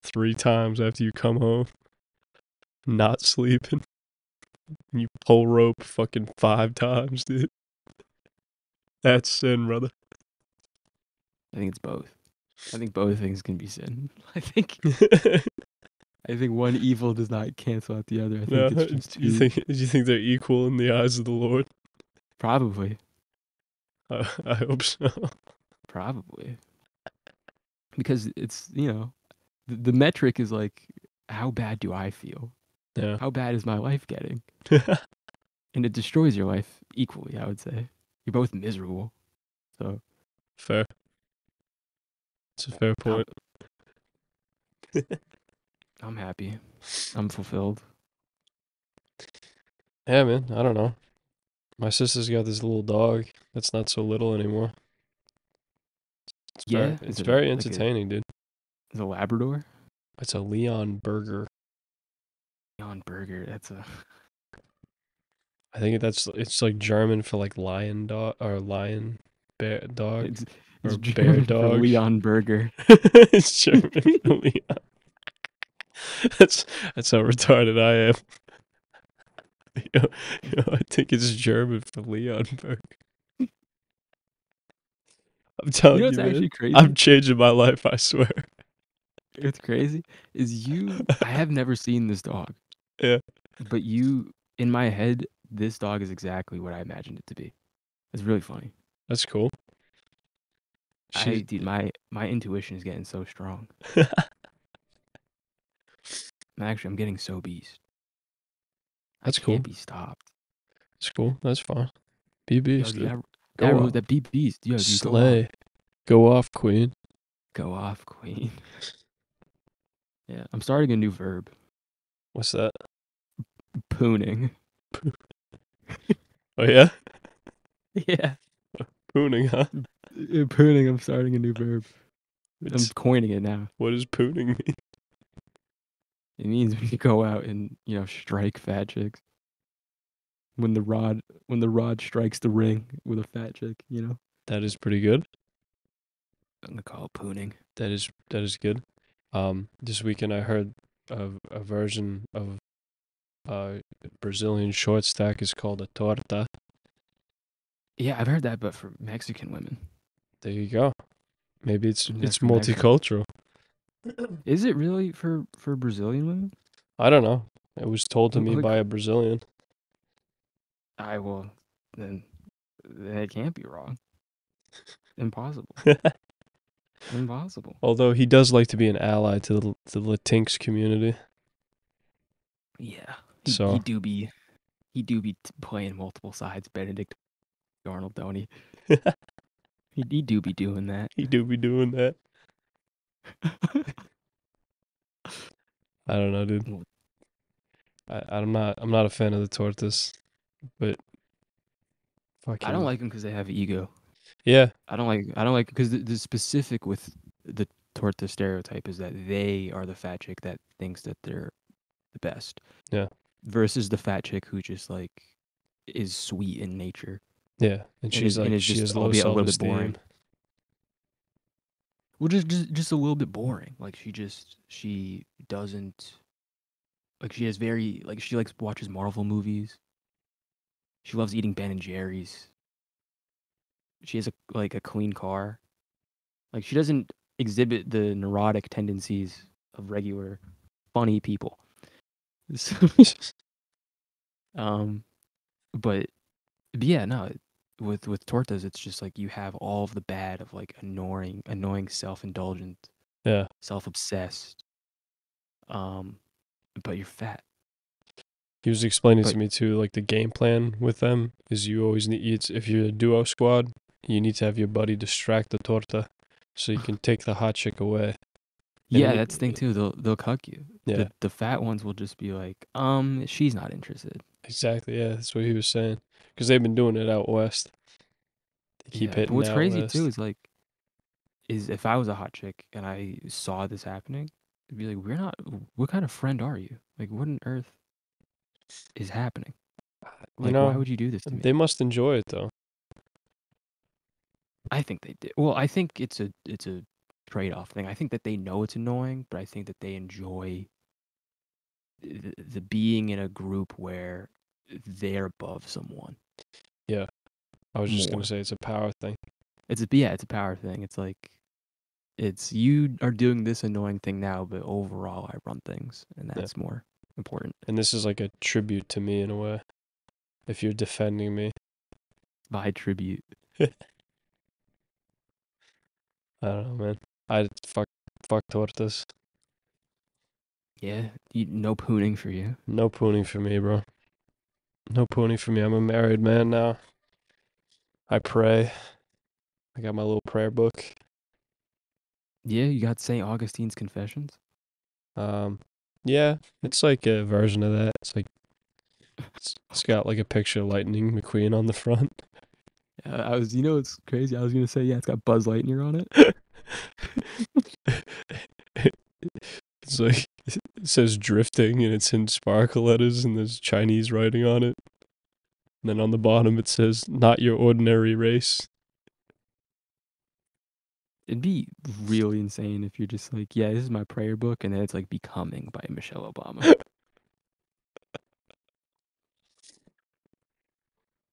3 times after you come home, not sleeping. You pull rope fucking 5 times, dude. That's sin, brother. I think it's both. I think both things can be sin. I think one evil does not cancel out the other. I think No, it's just do you think they're equal in the eyes of the Lord? Probably. I hope so. Probably. Because it's, the metric is like, how bad do I feel? Yeah. How bad is my life getting? And it destroys your life equally, I would say. You're both miserable. So Fair. It's a fair point. I'm happy. I'm fulfilled. Yeah, man. I don't know. My sister's got this little dog that's not so little anymore. It's very Is it very like entertaining, dude. It's a Labrador. It's a Leon Burger. Leon Burger. That's a. I think it's like German for like lion dog or lion bear dog It's or bear German for dog. Leon Burger. It's German for Leon. That's how retarded I am. I think it's German for Leon Burger. I'm telling you, It's man. actually crazy. I'm changing my life, I swear. It's crazy. I have never seen this dog. Yeah. But in my head, this dog is exactly what I imagined it to be. It's really funny. That's cool. Dude, my intuition is getting so strong. I'm getting so beast. That's I can't cool. be stopped. That's cool. That's fine. Be beast, dude. Go off. That be beast. Yo, dude, Slay. Go off, queen. Go off, queen. Yeah, I'm starting a new verb. What's that? Pooning. Oh, yeah? Yeah. Pooning, huh? Pooning, I'm starting a new verb. I'm coining it now. What does pooning mean? It means when you go out and, strike fat chicks. When the rod strikes the ring with a fat chick, That is pretty good. I'm gonna call it pooning. That is good. This weekend I heard a version of Brazilian short stack is called a torta. Yeah, I've heard that, but for Mexican women. There you go. Maybe it's for multicultural. Is it really for Brazilian women? I don't know. It was told to me Like- by a Brazilian. Then it can't be wrong. Impossible. Impossible. Although he does like to be an ally to the Latinx community. Yeah. So- he do be playing multiple sides, Benedict Arnold, don't he? He do be doing that. He do be doing that. I don't know, dude. I'm not a fan of the tortas, but fucking. I don't like them because they have ego. Yeah, I don't like because the specific with the torta stereotype is that they are the fat chick that thinks that they're the best. Yeah. Versus the fat chick who just like is sweet in nature. yeah, and she's like she has low albeit a little bit boring. self-esteem. Well, just a little bit boring. Like she doesn't like she has very like she likes watches Marvel movies. She loves eating Ben and Jerry's. She has a clean car. Like she doesn't exhibit the neurotic tendencies of regular funny people. So, but yeah, no. With tortas, it's just like you have all of the bad of like annoying, self-indulgent, Yeah, self-obsessed. But you're fat. he was explaining to me too, like the game plan with them is you always need if you're a duo squad, you need to have your buddy distract the torta, so you can take the hot chick away. Yeah, that's the thing too. They'll cuck you. Yeah, The fat ones will just be like, she's not interested. exactly. Yeah, that's what he was saying. Because they've been doing it out west. They keep But hitting what's out crazy west. too is if I was a hot chick and I saw this happening, I'd be like, what kind of friend are you? Like, what on earth is happening? Like, why would you do this to me? They must enjoy it though. I think they did. Well, I think it's a trade-off thing. I think that they know it's annoying, but I think that they enjoy the being in a group where they're above someone. Yeah, I was just More. gonna say it's a power thing. It's a power thing. It's like you are doing this annoying thing now, but overall I run things, and that's more important. And this is like a tribute to me in a way. If you're defending me, By tribute. I don't know, man. I fuck tortas. Yeah, no pooning for you. No pooning for me, bro. No pooning for me. I'm a married man now. I pray. I got my little prayer book. Yeah, you got St. Augustine's Confessions. Yeah, it's like a version of that. It's like it's got like a picture of Lightning McQueen on the front. It's crazy. I was gonna say, yeah, it's got Buzz Lightyear on it. It's like it says drifting and it's in sparkle letters and there's Chinese writing on it. And then on the bottom it says not your ordinary race. It'd be really insane if you're just like, yeah, this is my prayer book, and then it's like Becoming by Michelle Obama.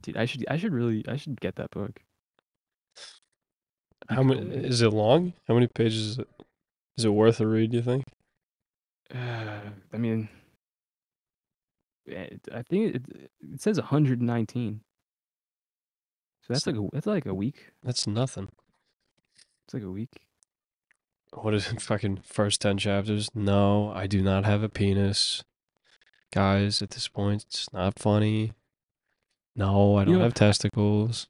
Dude, I should get that book. How many Becoming. is it long? How many pages is it? Is it worth a read, do you think? I mean, I think it says 119. So that's like a week. That's nothing. It's like a week. What is it? Fucking first 10 chapters? No, I do not have a penis. Guys, at this point, it's not funny. No, I don't have testicles.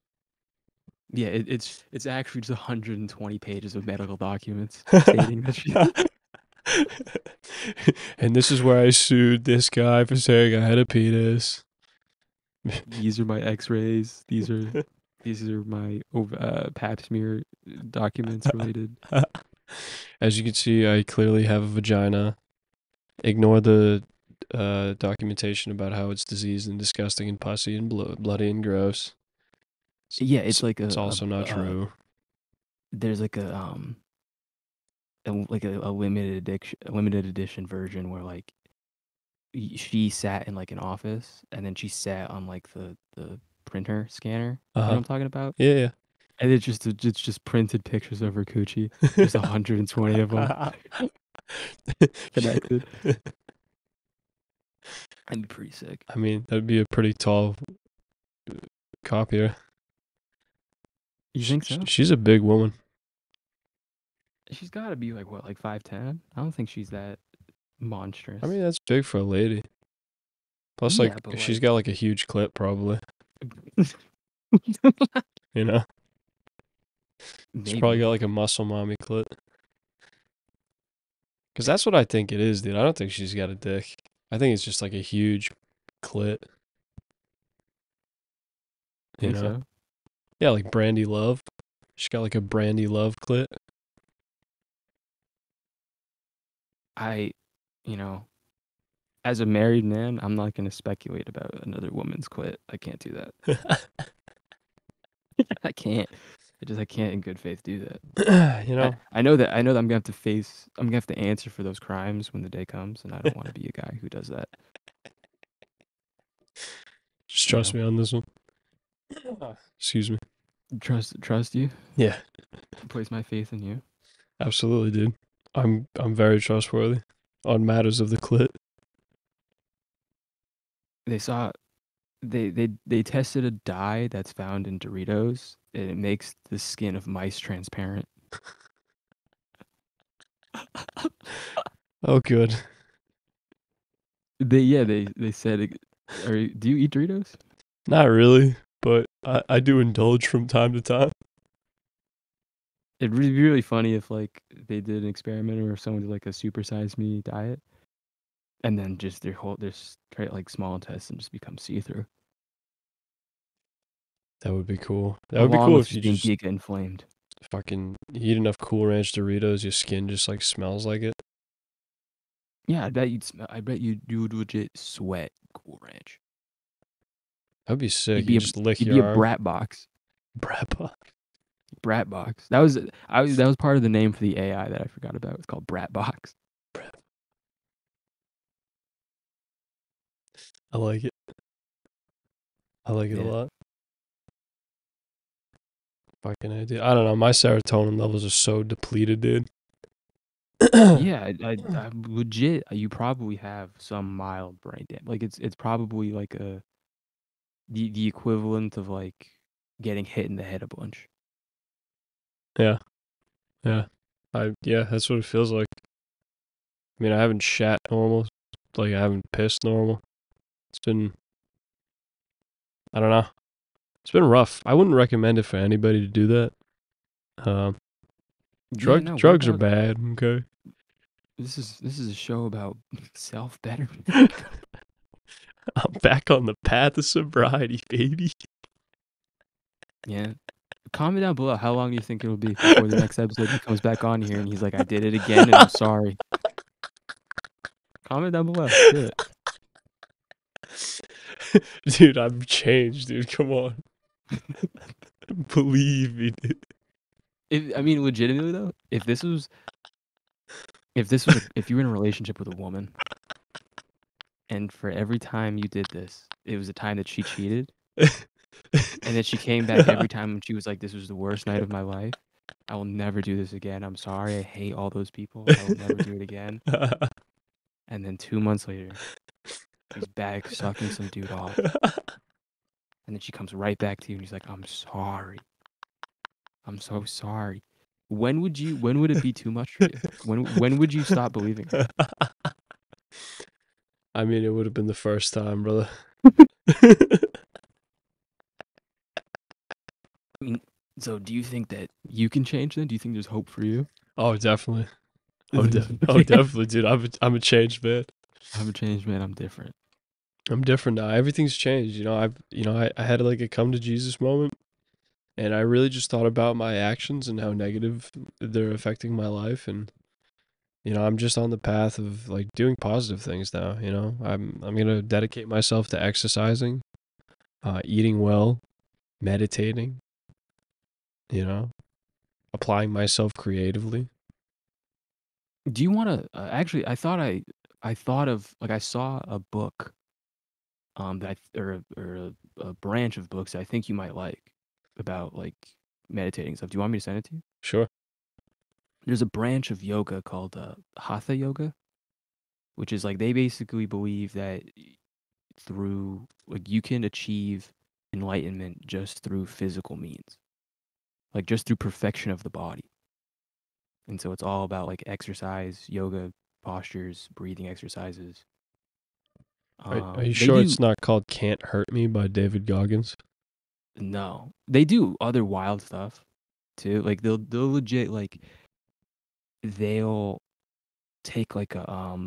Yeah, it's actually just 120 pages of medical documents stating that she. And this is where I sued this guy for saying I had a penis. These are my X-rays. These are my Pap smear documents related. As you can see, I clearly have a vagina. Ignore the documentation about how it's diseased and disgusting and pussy and bloody and gross. Yeah, it's like it's also not true. There's like a limited edition version where like she sat in like an office and then she sat on like the printer scanner. You know what I'm talking about? Yeah. And it's just printed pictures of her coochie. There's 120 of them connected. That'd be pretty sick. I mean, that'd be a pretty tall copier. You think so? She's a big woman. She's got to be like what, like 5'10"? I don't think she's that monstrous. I mean, that's big for a lady. Plus, Yeah, like, she's got like a huge clit, probably. You know? She's probably got like a muscle mommy clit. Because that's what I think it is, dude. I don't think she's got a dick. I think it's just like a huge clit. You know? So? Yeah, like Brandy Love. She's got like a Brandy Love clit. As a married man, I'm not going to speculate about another woman's clit. I can't do that. I can't. I can't in good faith do that. You know? I know that I'm gonna have to answer for those crimes when the day comes, and I don't want to be a guy who does that. Just trust me on this one. Excuse me. Trust you? Yeah. Place my faith in you. Absolutely, dude. I'm very trustworthy on matters of the clit. They tested a dye that's found in Doritos, and it makes the skin of mice transparent. Oh, good. They said, do you eat Doritos? Not really, but I do indulge from time to time. It'd be really funny if like they did an experiment or if someone did like a Super Size Me diet, and then just their like small intestine just becomes see-through. That would be cool. That would be cool if you just giga inflamed. Fucking eat enough Cool Ranch Doritos, your skin just like smells like it. Yeah, I bet you would legit sweat Cool Ranch. That'd be sick. You'd just lick your be a arm. brat box. Brat box. Brat box. That was part of the name for the AI that I forgot about. It's called Brat box. I like it. I like it a lot. Fucking idea. I don't know. My serotonin levels are so depleted, dude. Yeah, I legit. You probably have some mild brain damage. Like it's probably like the equivalent of like getting hit in the head a bunch. Yeah. That's what it feels like. I mean, I haven't shat normal. Like, I haven't pissed normal. It's been, I don't know. It's been rough. I wouldn't recommend it for anybody to do that. Drugs are bad, okay? This is a show about self-betterment. I'm back on the path of sobriety, baby. Yeah. Comment down below how long do you think it'll be before the next episode he comes back on here and he's like, I did it again and I'm sorry. Comment down below. Do it. Dude, I've changed, dude. Come on. Believe me, dude. I mean, legitimately though, if you were in a relationship with a woman, and for every time you did this, it was a time that she cheated, and then she came back every time and she was like, "This was the worst night of my life. I will never do this again. I'm sorry. I hate all those people. I will never do it again." And then 2 months later, she's back sucking some dude off, and then she comes right back to you and she's like, "I'm sorry. I'm so sorry." When would it be too much for you? When would you stop believing her? I mean, it would have been the first time, brother. I mean, so do you think that you can change then? Do you think there's hope for you? Oh, definitely. Oh, definitely, dude. I'm a changed man. I'm a changed man. I'm different. I'm different now. Everything's changed. I had like a come to Jesus moment, and I really just thought about my actions and how negative they're affecting my life, and I'm just on the path of like doing positive things now. I'm gonna dedicate myself to exercising, eating well, meditating. Applying myself creatively. Do you want to actually? I thought of like I saw a book or a branch of books that I think you might like about like meditating stuff. Do you want me to send it to you? Sure. There's a branch of yoga called Hatha yoga, which is like they basically believe that through like you can achieve enlightenment just through physical means, like just through perfection of the body. And so it's all about like exercise, yoga, postures, breathing exercises. Are you They sure do it's not called Can't Hurt Me by David Goggins? no, they do other wild stuff too. Like they'll legit like they'll take like a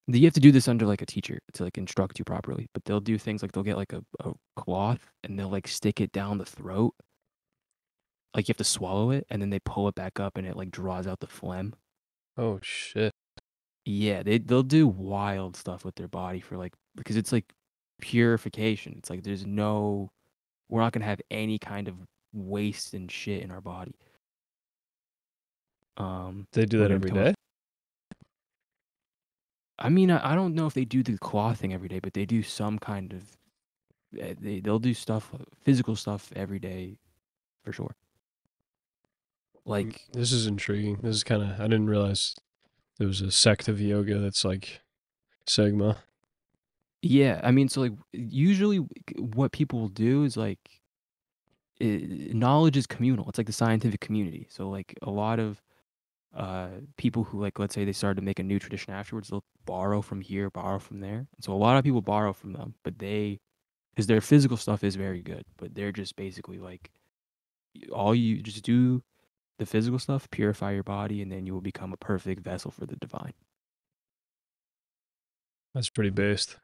you have to do this under like a teacher to like instruct you properly. But they'll do things like they'll get like a cloth and they'll like stick it down the throat. Like you have to swallow it and then they pull it back up and it like draws out the phlegm. Oh shit. Yeah, they'll do wild stuff with their body for like because it's like purification. It's like we're not gonna have any kind of waste and shit in our body. They do We're that gonna every become day? I mean, I don't know if they do the claw thing every day, but they do some kind of they'll do stuff, physical stuff every day for sure. Like This is intriguing. This is kind of I didn't realize there was a sect of yoga that's like Sigma. yeah, I mean, so like usually what people will do is like knowledge is communal. It's like the scientific community. So like a lot of people who like let's say they started to make a new tradition afterwards, they'll borrow from here, borrow from there. And so a lot of people borrow from them, but because their physical stuff is very good, but they're just basically like all you just do the physical stuff, purify your body, and then you will become a perfect vessel for the divine. That's pretty based.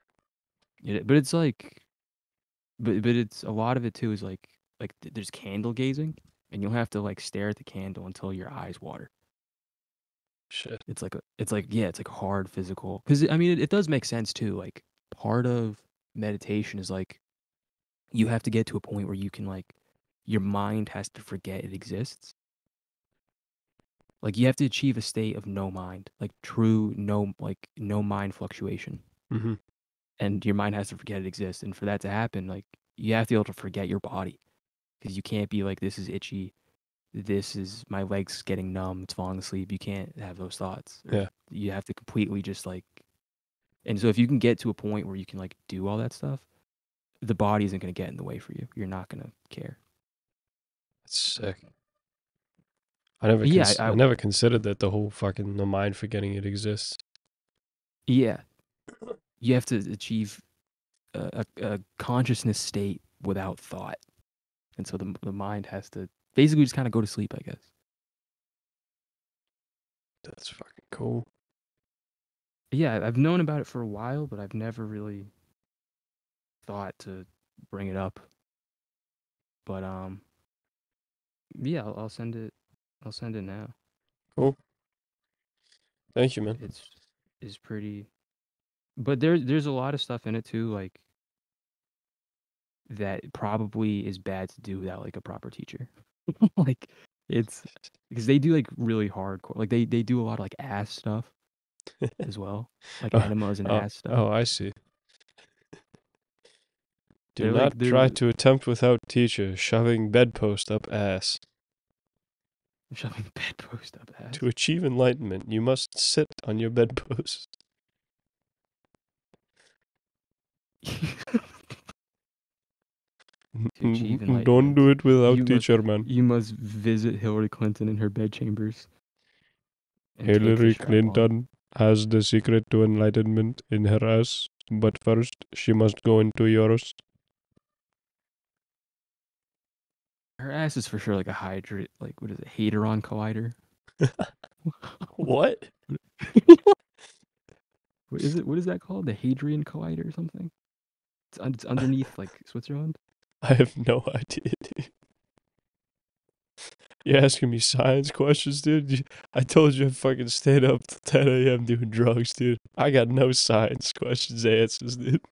But it's like, but it's a lot of it too is like there's candle gazing, and you'll have to like stare at the candle until your eyes water. Shit. It's like hard physical because I mean it does make sense too. Like part of meditation is like you have to get to a point where you can like your mind has to forget it exists. Like you have to achieve a state of no mind, like true no mind fluctuation. Mhm. And your mind has to forget it exists. And for that to happen, like you have to be able to forget your body because you can't be like, this is itchy. This is my legs getting numb. It's falling asleep. You can't have those thoughts. Or Yeah. you have to completely just like, and so if you can get to a point where you can like do all that stuff, the body isn't going to get in the way for you. You're not going to care. That's sick. But yeah, I never considered that the whole fucking the mind forgetting it exists. yeah, you have to achieve a consciousness state without thought. And so the mind has to basically just kind of go to sleep, I guess. That's fucking cool. Yeah, I've known about it for a while, but I've never really thought to bring it up. But yeah, I'll send it. I'll send it now. Cool. Thank you, man. It's is pretty. But there's a lot of stuff in it too, like that probably is bad to do without like a proper teacher. Like it's because they do like really hardcore. Like they do a lot of like ass stuff as well, like Oh, enemas and oh, ass stuff. oh, I see. Do They're not like try to attempt without teacher, shoving bedpost up ass. shoving bedpost up ass. To achieve enlightenment, you must sit on your bedpost. To achieve Don't enlightenment, do it without you must teacher, man. you must visit Hillary Clinton in her bedchambers and take the Hillary strap on. Clinton has the secret to enlightenment in her ass, but first she must go into yours. Her ass is for sure like a hydra, like what is it, Hadron Collider? What? What is it? What is that called? The Hadrian Collider or something? It's underneath like Switzerland. I have no idea, dude. You're asking me science questions, dude? I told you I fucking stayed up till 10 a.m. doing drugs, dude. I got no science questions answers, dude.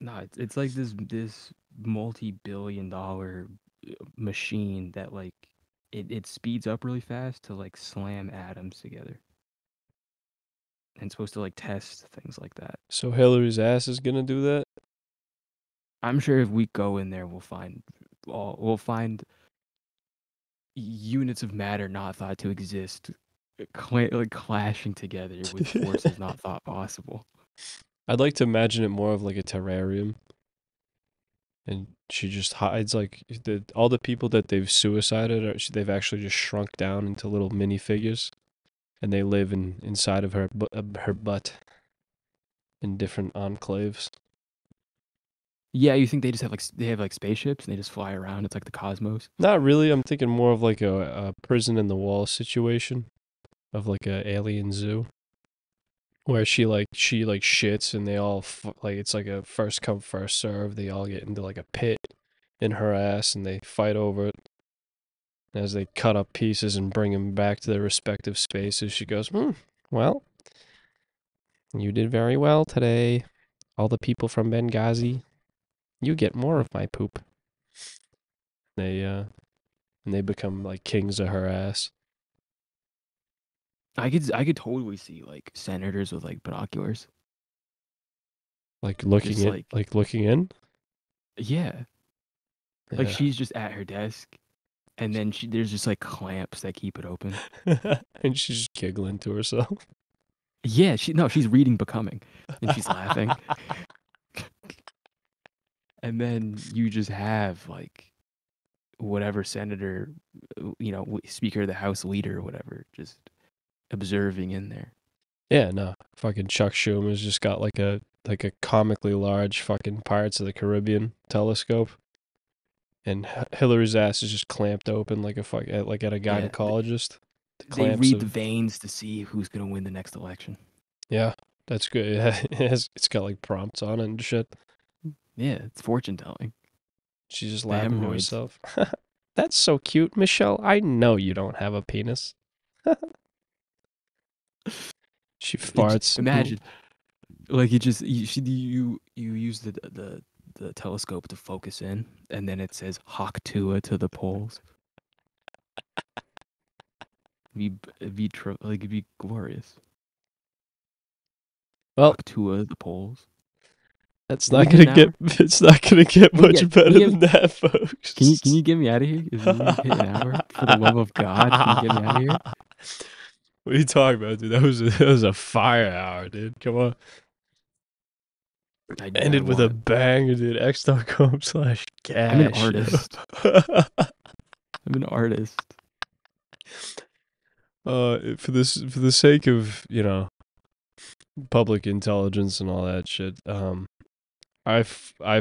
No, it's like this multi-billion-dollar machine that like it speeds up really fast to like slam atoms together. And it's supposed to like test things like that. So Hillary's ass is gonna do that? I'm sure if we go in there, we'll find units of matter not thought to exist, like clashing together with forces not thought possible. I'd like to imagine it more of like a terrarium. And she just hides like all the people that they've suicided, they've actually just shrunk down into little minifigures, and they live inside of her butt in different enclaves. Yeah, you think they have like spaceships and they just fly around? It's like the cosmos. Not really. I'm thinking more of like a prison in the wall situation, of like a alien zoo, where she shits and they all like it's like a first come first serve. They all get into like a pit in her ass and they fight over it. As they cut up pieces and bring them back to their respective spaces, she goes, well, you did very well today. All the people from Benghazi, you get more of my poop. And they become like kings of her ass. I could totally see like senators with like binoculars. Like looking Just, in, like looking in. Yeah. Like Yeah. she's just at her desk and then there's just like clamps that keep it open. And she's just giggling to herself. Yeah, she's reading Becoming and she's laughing. And then you just have like whatever senator, Speaker of the House leader or whatever, just observing in there. Yeah, no. Fucking Chuck Schumer's just got like a comically large fucking Pirates of the Caribbean telescope. And Hillary's ass is just clamped open like at a gynecologist. They read the veins to see who's gonna win the next election. Yeah, that's good. It's got like prompts on it and shit. Yeah, it's fortune telling. She's just laughing to herself. That's so cute, Michelle. I know you don't have a penis. She farts. Imagine, like you use the telescope to focus in, and then it says Haktua to the poles. It'd be glorious. Well, Haktua the poles. It's not gonna get much better than that, folks. Can you get me out of here? Is it hit an hour? For the love of God, can you get me out of here? What are you talking about, dude? That was a fire hour, dude. Come on. Ended with a banger, dude. X.com/Gash. I'm an artist. I'm an artist. For the sake of, public intelligence and all that shit, I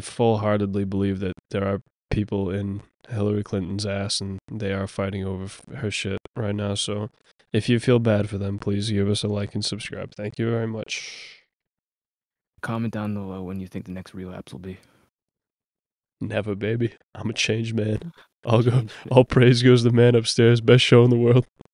full-heartedly believe that there are people in Hillary Clinton's ass and they are fighting over her shit right now. So if you feel bad for them, please give us a like and subscribe. Thank you very much. Comment down below when you think the next relapse will be. Never, baby. I'm a changed man. All praise goes to the man upstairs. Best show in the world.